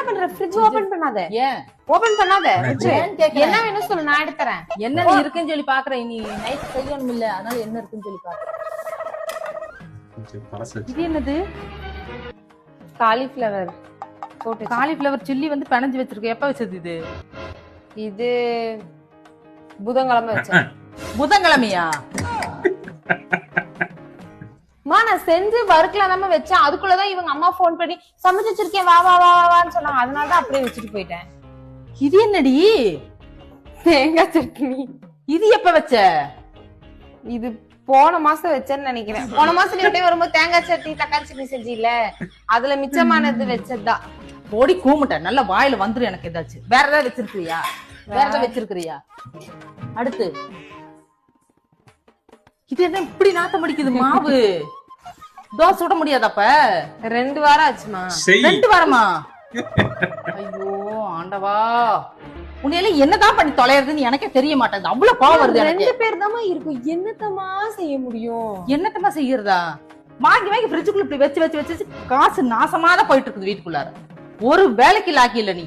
பண்ற fridge open பண்ணாத. ஏன் ஓபன் பண்ணாத. ஏன்னு கேக்குறேன். என்ன வேணும் சொல்லு, நான் எடுத்துறேன். என்ன இருக்குன்னு சொல்லி பாக்குறேன். நீ நைட் செய்யணும் இல்ல, அதனால என்ன இருக்குன்னு சொல்லி பாக்குறேன். இது என்னது? காலிஃப்ளவர் போட்டு. காலிஃப்ளவர் சில்லி வந்து பிணைஞ்சு வச்சிருக்க. எப்ப வச்சது இது? இது புதன்கிழமை வச்சேன். புதன்கிழமையா? நான் செஞ்சு வறுக்கலாம வச்சேன். அதுக்குள்ளதான் இவங்க அம்மா போன் பண்ணி சமைச்சு வச்சிருக்கேன், வா வா வா வான்னு சொன்னாங்க. அதனாலதான் அப்படியே வச்சுட்டு போயிட்டேன். இது என்னடி? தேங்காய் சட்னி. இது எப்ப வச்ச? இது போன மாசம் வச்சேன்னு நினைக்கிறேன். போன மாசம் நீ வரும்போது தேங்காய் சட்னி தக்காளி சட்னி செஞ்சு இல்ல, அதுல மிச்சமானது வச்சதுதான். ஓடி கூமுட்ட நல்ல வாயில வந்துரு. எனக்கு ஏதாச்சும் வேற ஏதாவது வச்சிருக்கியா? வேற ஏதாவது வச்சிருக்கியா? அடுத்து இது என்ன இப்படி நாத்தம் அடிக்குது? மாவு தோசை சுட முடியாதப்ப? 2 வாரம் ஆச்சுமா. 2 வாரமா? ஐயோ ஆண்டவா, உன்னையில என்னதான் பண்ணி தொலைறதுன்னு எனக்கே தெரிய மாட்டேங்குது. அவ்வளவு கோவம் வருது. 2 பேர் தாமா இருக்கும், என்னத்தமா செய்ய முடியும்? என்னத்தமா செய்யறதா? வாங்கி வாங்கி ஃப்ரிட்ஜுக்குள்ள இப்படி வச்சு வச்சு வச்சு காசு நாசமாதான் போயிட்டு இருக்குது வீட்டுக்குள்ளார. ஒரு வேலைக்கு லாக்கி இல்ல. நீ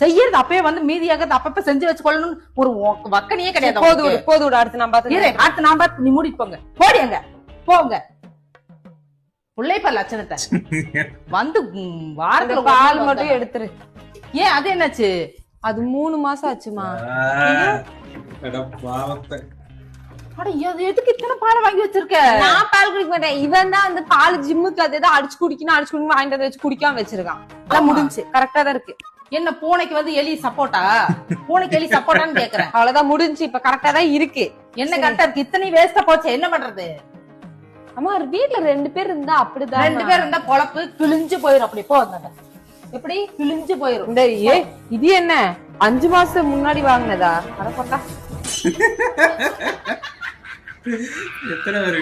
செய்யறது அப்பயே வந்து மீதியாக அப்பப்ப செஞ்சு வச்சு கொள்ளணும் ஒரு வக்கனையே கிடையாது. போது அடுத்து நான் பாத்து அடுத்து நான் பார்த்து நீ மூடிட்டு போங்க. போடி அங்க போங்க. பிள்ளைப்ப லட்சணத்தை வந்து வாரத்துல பால் மட்டும் எடுத்துரு. ஏன் அது என்னாச்சு? அது 3 மாசம் ஆச்சுமா. எதுக்கு இத்தனை பாலை வாங்கி வச்சிருக்க? நான் பால் குடிக்க மாட்டேன். இவன் தான் வந்து பால் ஜிம்முக்கு அது அடிச்சு குடிக்கணும் வாங்கிட்டு வச்சு குடிக்காம வச்சிருக்கான். அதான் முடிஞ்சு. கரெக்டா தான் இருக்கு. என்ன பூனைக்கு வந்து எலி சப்போட்டா? பூனைக்கு எலி சப்போட்டான்னு கேக்குறேன். அவ்வளவுதான் முடிஞ்சு. இப்ப கரெக்டா தான் இருக்கு. என்ன கரெக்டா இருக்கு? இத்தனை வேஸ்டா போச்சு, என்ன பண்றது? அம்மா வீட்டுல 2 பேர் இருந்தா அப்படிதான். 2 பேர் இருந்தா பொழப்பு கிழிஞ்சு போயிரும். அப்படி போ எப்படி கிழிஞ்சு போயிரும். இது என்ன 5 மாசம் முன்னாடி வாங்கினதா? அட போட்டா. எத்தனை பேர்